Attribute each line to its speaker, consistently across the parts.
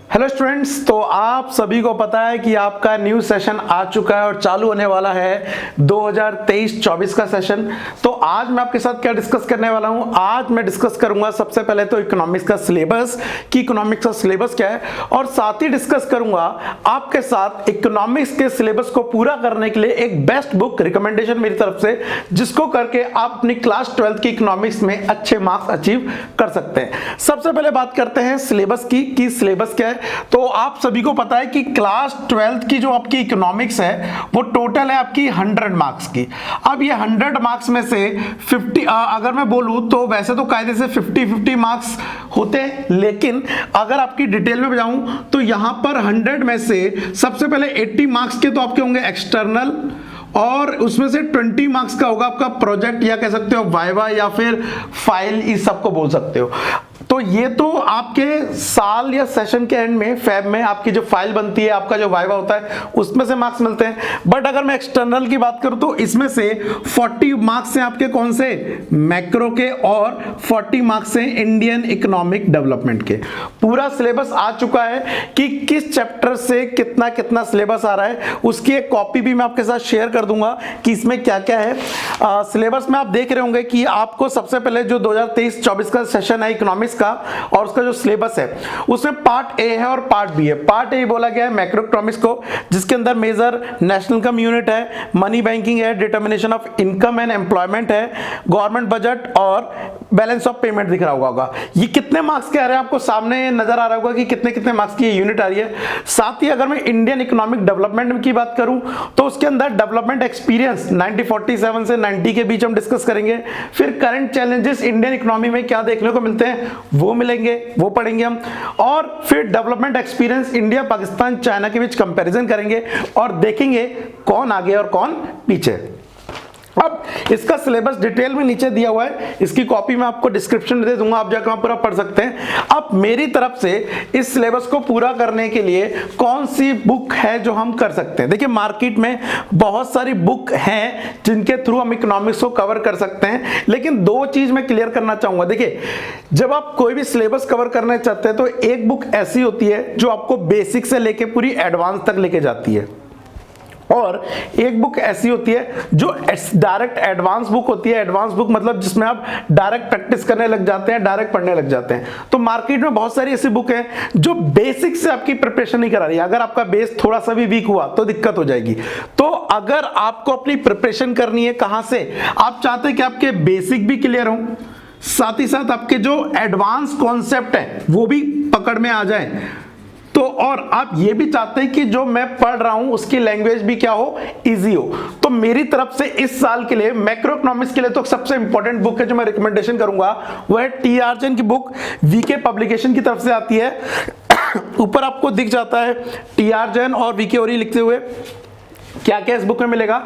Speaker 1: Hello students, तो आप सभी को पता है कि आपका न्यू सेशन आ चुका है और चालू होने वाला है 2023-24 का सेशन। तो आज मैं आपके साथ क्या डिस्कस करने वाला हूं। आज मैं डिस्कस करूंगा सबसे पहले तो इकोनॉमिक्स का सिलेबस कि इकोनॉमिक्स का सिलेबस क्या है, और साथ ही डिस्कस करूंगा आपके साथ इकोनॉमिक्स के सिलेबस को पूरा करने के लिए एक बेस्ट बुक रिकमेंडेशन मेरी तरफ से, जिसको करके आप अपनी क्लास 12th की इकोनॉमिक्स में अच्छे मार्क्स अचीव कर सकते हैं। सबसे पहले बात करते हैं सिलेबस की कि सिलेबस क्या है। तो आप सभी को पता है कि क्लास 12th की जो आपकी इकोनॉमिक्स है वो टोटल है आपकी 100 मार्क्स की। अब ये 100 मार्क्स में से 50 अगर मैं बोलूं तो वैसे तो कायदे से 50-50 मार्क्स होते हैं, लेकिन अगर आपकी डिटेल में जाऊं तो यहां पर 100 में से सबसे पहले 80 मार्क्स के तो आपके होंगे एक्सटर्नल, और उसमें से 20 मार्क्स का होगा आपका प्रोजेक्ट, या कह सकते हो वाइवा, या फिर फाइल, इस सब को बोल सकते हो। तो ये तो आपके साल या सेशन के एंड में फैब में आपकी जो फाइल बनती है, आपका जो वाइवा होता है, उसमें से मार्क्स मिलते हैं। बट अगर मैं एक्सटर्नल की बात करूं तो इसमें से 40 मार्क्स हैं आपके कौन से, मैक्रो के, और 40 मार्क्स हैं इंडियन इकोनॉमिक डेवलपमेंट के। पूरा सिलेबस आ चुका है कि किस चैप्टर से कितना कितना सिलेबस आ रहा है, उसकी एक कॉपी भी मैं आपके साथ शेयर कर दूंगा कि इसमें क्या क्या है। सिलेबस में आप देख रहे होंगे कि आपको सबसे पहले जो 2023-24 का सेशन है इकोनॉमिक्स का, और उसका जो सिलेबस है उसमें पार्ट ए है और पार्ट बी है। पार्ट ए बोला गया है मैक्रो इकोनॉमिक्स को, जिसके अंदर मेजर नेशनल इनकम यूनिट है, मनी बैंकिंग है, determination of income and employment है, गवर्नमेंट बजट और बैलेंस ऑफ पेमेंट दिख रहा होगा। ये कितने मार्क्स के आ रहे हैं आपको सामने नजर आ रहा होगा कि कितने कितने मार्क्स की यूनिट आ रही है। साथ ही अगर मैं इंडियन इकोनॉमिक डेवलपमेंट की बात करूं तो उसके अंदर डेवलपमेंट एक्सपीरियंस 1947 से 90 के बीच हम डिस्कस करेंगे। फिर करंट चैलेंजेस इंडियन इकोनॉमी में क्या देखने को मिलते हैं वो मिलेंगे, वो पढ़ेंगे हम। और फिर development experience India, Pakistan, China के बीच कंपैरिजन करेंगे और देखेंगे कौन आगे और कौन पीछे। अब इसका सिलेबस डिटेल में नीचे दिया हुआ है, इसकी कॉपी मैं आपको डिस्क्रिप्शन में दे दूंगा, आप जाकर पूरा पढ़ सकते हैं। अब मेरी तरफ से इस सिलेबस को पूरा करने के लिए कौन सी बुक है जो हम कर सकते हैं। देखिए मार्केट में बहुत सारी बुक हैं जिनके थ्रू हम इकोनॉमिक्स को कवर कर सकते हैं, लेकिन दो चीज मैं क्लियर करना चाहूंगा। देखिए जब आप कोई भी सिलेबस कवर करना चाहते हैं तो एक बुक ऐसी होती है जो आपको बेसिक से लेके पूरी एडवांस तक लेके जाती है, और एक बुक ऐसी होती है जो डायरेक्ट एडवांस बुक होती है। एडवांस बुक मतलब जिसमें आप डायरेक्ट प्रैक्टिस करने लग जाते हैं, डायरेक्ट पढ़ने लग जाते हैं। तो मार्केट में बहुत सारी ऐसी बुक हैं जो बेसिक से आपकी प्रिपरेशन नहीं करा रही है। अगर आपका बेस थोड़ा सा भी वीक हुआ तो दिक्कत हो जाएगी। तो अगर आपको अपनी प्रिपरेशन करनी है, कहां से, आप चाहते हैं कि आपके बेसिक भी क्लियर हो, साथ ही साथ आपके जो एडवांस कॉन्सेप्ट है वो भी पकड़ में आ जाए, तो और आप ये भी चाहते हैं कि जो मैं पढ़ रहा हूं उसकी लैंग्वेज भी क्या हो, इजी हो, तो मेरी तरफ से इस साल के लिए मैक्रो इकोनॉमिक्स के लिए तो सबसे इंपॉर्टेंट बुक है जो मैं रिकमेंडेशन करूंगा वो है टी.आर. जैन की बुक, वीके पब्लिकेशन की तरफ से आती है। ऊपर आपको दिख जाता है टी.आर. जैन और वीके ओरी लिखते हुए। क्या क्या इस बुक में मिलेगा,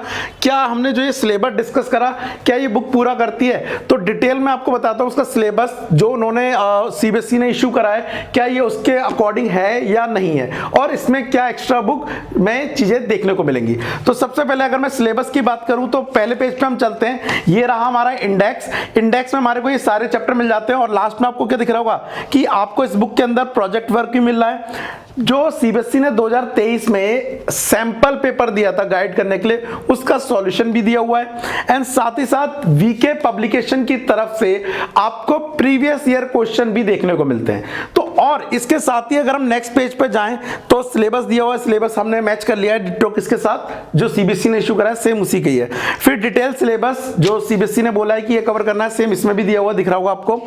Speaker 1: क्या हमने जो ये सिलेबस डिस्कस करा क्या ये बुक पूरा करती है, तो डिटेल में आपको बताता हूं उसका सिलेबस जो उन्होंने सीबीएसई ने इशू करा है क्या ये उसके अकॉर्डिंग है या नहीं है, और इसमें क्या एक्स्ट्रा बुक में चीजें देखने को मिलेंगी। तो सबसे पहले अगर मैं सिलेबस की बात करूं तो पहले पेज पे हम चलते हैं। ये रहा हमारा इंडेक्स। इंडेक्स में हमारे को ये सारे चैप्टर मिल जाते हैं, और लास्ट में आपको क्या दिख रहा होगा कि आपको इस बुक के अंदर प्रोजेक्ट वर्क भी मिल रहा है। जो सीबीएसई ने 2023 में सैंपल पेपर दिया था गाइड करने के लिए, उसका सॉल्यूशन भी दिया हुआ है, एंड साथ ही साथ वीके पब्लिकेशन की तरफ से आपको प्रीवियस ईयर क्वेश्चन भी देखने को मिलते हैं। तो और इसके साथ ही अगर हम नेक्स्ट पेज पे जाएं तो सिलेबस दिया हुआ है, सिलेबस हमने मैच कर लिया है डिट्टो किसके साथ, जो सीबीएसई ने इशू करा है सेम उसी का ही है। फिर डिटेल सिलेबस जो सीबीएसई ने बोला है कि ये कवर करना है सेम इसमें भी दिया हुआ दिख रहा होगा आपको।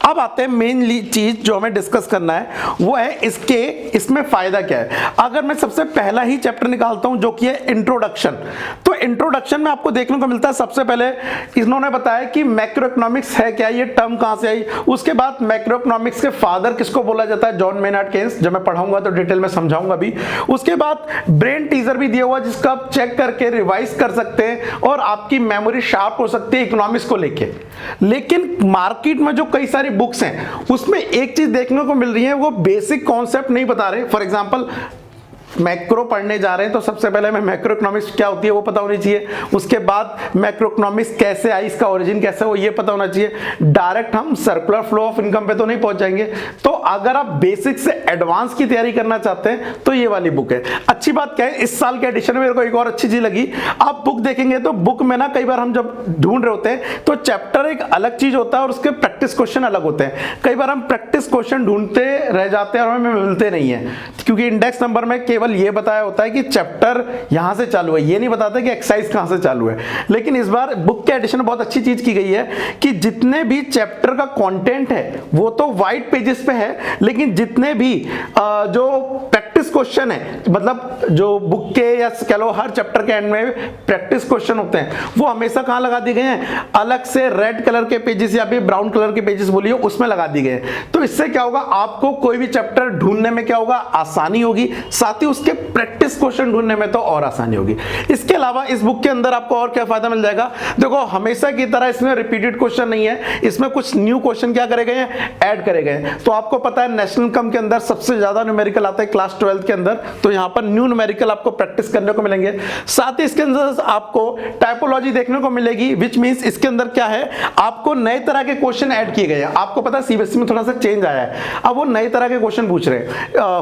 Speaker 1: अब आते हैं मेन चीज जो हमें डिस्कस करना है, वो है इसमें फायदा क्या है। अगर मैं सबसे पहला ही चैप्टर निकालता हूं जो कि है इंट्रोडक्शन, तो इंट्रोडक्शन में आपको देखने को मिलता है सबसे पहले इन्होंने बताया कि मैक्रो इकोनॉमिक्स है क्या, ये टर्म कहां से आई। उसके बाद मैक्रो इकोनॉमिक्स के फादर किसको बोला जाता है, जॉन मेनार्ड केन्स, जब मैं पढ़ाऊंगा तो डिटेल में समझाऊंगा भी। उसके बाद ब्रेन टीजर भी दिया हुआ जिसका आप चेक करके रिवाइज कर सकते हैं और आपकी मेमोरी शार्प हो सकती है इकोनॉमिक्स को लेके। लेकिन मार्केट में जो कई सारी बुक्स हैं उसमें एक चीज देखने को मिल रही है, वो बेसिक कॉन्सेप्ट नहीं बता रहे। फॉर एग्जांपल मैक्रो पढ़ने जा रहे हैं तो सबसे पहले हमें मैक्रो इकोनॉमिक्स क्या होती है वो पता होनी चाहिए, उसके बाद मैक्रो इकोनॉमिक्स कैसे आई, इसका ओरिजिन कैसे हो ये पता होना चाहिए। डायरेक्ट हम सर्कुलर फ्लो ऑफ इनकम पे तो नहीं पहुंच जाएंगे। तो अगर आप बेसिक से एडवांस की तैयारी करना चाहते हैं तो ये वाली बुक है। अच्छी बात क्या है, इस साल के एडिशन में मेरे को एक और अच्छी चीज लगी, आप बुक देखेंगे तो बुक में ना कई बार हम जब ढूंढ रहे होते हैं तो चैप्टर एक अलग चीज होता है और उसके प्रैक्टिस क्वेश्चन अलग होते हैं। कई बार हम प्रैक्टिस क्वेश्चन ढूंढते रह जाते हैं और हमें मिलते नहीं है, क्योंकि इंडेक्स नंबर में केवल ये बताया होता है कि चैप्टर यहां से चालू है, ये नहीं बताता कि एक्सरसाइज कहां से चालू है। लेकिन इस बार बुक के एडिशन में बहुत अच्छी चीज की गई है कि जितने भी चैप्टर का कंटेंट है वो तो वाइट पेजेस पे है, लेकिन जितने भी जो प्रैक्टिस क्वेश्चन है, मतलब जो बुक के या कह लो हर चैप्टर के एंड में प्रैक्टिस क्वेश्चन होते हैं, वो हमेशा कहां लगा दिए गए हैं, अलग से रेड कलर के पेजेस या फिर ब्राउन कलर के पेजेस बोलिए उसमें लगा दिए गए। तो इससे क्या होगा, आपको कोई भी चैप्टर ढूंढने में क्या होगा, आसानी होगी, साथ ही उसके प्रैक्टिस क्वेश्चन ढूंढने में तो और आसानी होगी। इसके अलावा इस बुक के अंदर आपको और क्या फायदा मिल जाएगा, देखो हमेशा की तरह इसमें रिपीटेड क्वेश्चन नहीं है, इसमें कुछ न्यू क्वेश्चन क्या करे गए हैं, ऐड करे गए हैं। तो आपको पता है नेशनल इनकम के अंदर सबसे ज्यादा न्यूमेरिकल आता है क्लास 12 के अंदर, तो यहां पर न्यू न्यूमेरिकल आपको प्रैक्टिस करने को मिलेंगे। साथ ही इसके अंदर आपको टाइपोलॉजी देखने को मिलेगी, विच मींस इसके अंदर क्या है, आपको नए तरह के क्वेश्चन ऐड किए गए हैं। आपको पता है सीबीएसई में थोड़ा सा चेंज आया है, अब वो नए तरह के क्वेश्चन पूछ रहे हैं।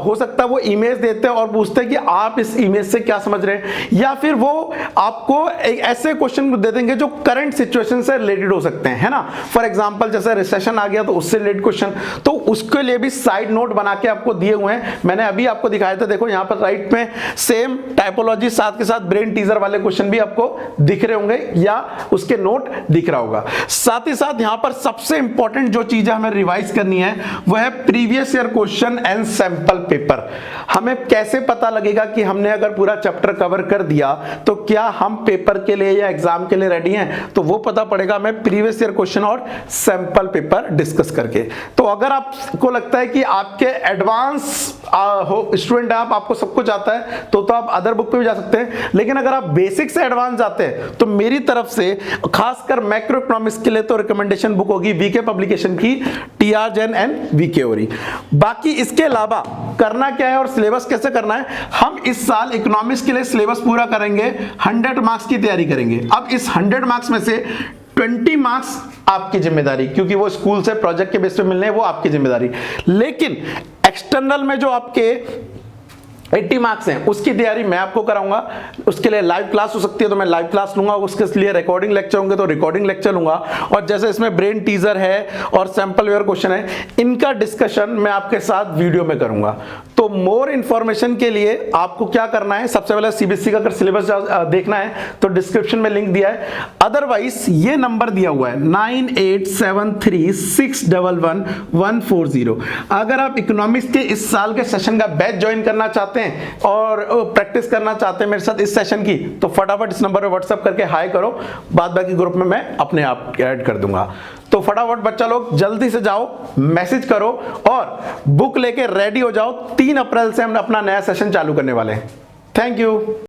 Speaker 1: हो सकता है वो इमेज देते हैं और पूछते हैं कि आप इस इमेज से क्या समझ रहे हैं, या फिर वो आपको एक ऐसे क्वेश्चन दे देंगे जो करंट सिचुएशन से रिलेटेड हो सकते हैं, है ना। फॉर एग्जांपल जैसे रिसेशन आ गया तो उससे रिलेटेड क्वेश्चन, तो उसके लिए भी साइड नोट बना के आपको दिए हुए हैं। मैंने अभी आपको दिखाया था, देखो यहां पर राइट में सेम टाइपोलॉजी साथ के साथ ब्रेन टीजर वाले क्वेश्चन भी आपको दिख रहे होंगे या उसके नोट दिख रहा होगा। साथ ही साथ यहां पर सबसे इंपॉर्टेंट जो चीज हमें रिवाइज करनी है वो है previous year question and sample paper. हमें कैसे पता लगेगा कि हमने अगर पूरा चैप्टर कवर कर दिया तो क्या हम पेपर के लिए या एग्जाम के लिए रेडी हैं, तो वो पता पड़ेगा हमें प्रीवियस ईयर क्वेश्चन और सैंपल पेपर डिस्कस करके। तो अगर आपको लगता है कि आपके एडवांस स्टूडेंट है आप, आपको सब कुछ आता है, तो आप अदर बुक पे भी जा सकते हैं। लेकिन अगर आप बेसिक से एडवांस जाते हैं तो मेरी तरफ से खासकर मैक्रो इकोनॉमिक्स के लिए तो रिकमेंडेशन बुक होगी वीके पब्लिकेशन की टीआर जैन एंड वीके ओरी। बाकी इसके अलावा करना क्या है और सिलेबस कैसे करना है, हम इस साल इकोनॉमिक्स के लिए सिलेबस पूरा करेंगे, 100 मार्क्स की तैयारी करेंगे। अब इस 100 मार्क्स में से 20 मार्क्स आपकी जिम्मेदारी, क्योंकि वो स्कूल से प्रोजेक्ट के बेस पे मिलने हैं, वो आपकी जिम्मेदारी। लेकिन एक्सटर्नल में जो आपके 80 मार्क्स हैं उसकी तैयारी मैं आपको कराऊंगा। उसके लिए लाइव क्लास हो सकती है तो मैं लाइव क्लास लूंगा, उसके लिए रिकॉर्डिंग लेक्चर होंगे तो रिकॉर्डिंग लेक्चर लूंगा। और जैसे इसमें ब्रेन टीजर है और सैंपल वेयर क्वेश्चन है, इनका डिस्कशन मैं आपके साथ वीडियो में करूंगा। तो मोर इंफॉर्मेशन के लिए आपको क्या करना है, सबसे पहले सीबीएसई का अगर सिलेबस देखना है तो डिस्क्रिप्शन में लिंक दिया है, अदरवाइज ये नंबर दिया हुआ है 9873611140। अगर आप इकोनॉमिक्स के इस साल के सेशन का बैच ज्वाइन करना चाहते हैं और प्रैक्टिस करना चाहते हैं मेरे साथ इस सेशन की, तो फटाफट इस नंबर पे व्हाट्सएप करके हाई करो, बाद बाकी ग्रुप में मैं अपने आप ऐड कर दूंगा। तो फटाफट बच्चा लोग जल्दी से जाओ, मैसेज करो और बुक लेके रेडी हो जाओ। 3 अप्रैल से हम अपना नया सेशन चालू करने वाले हैं। Thank you.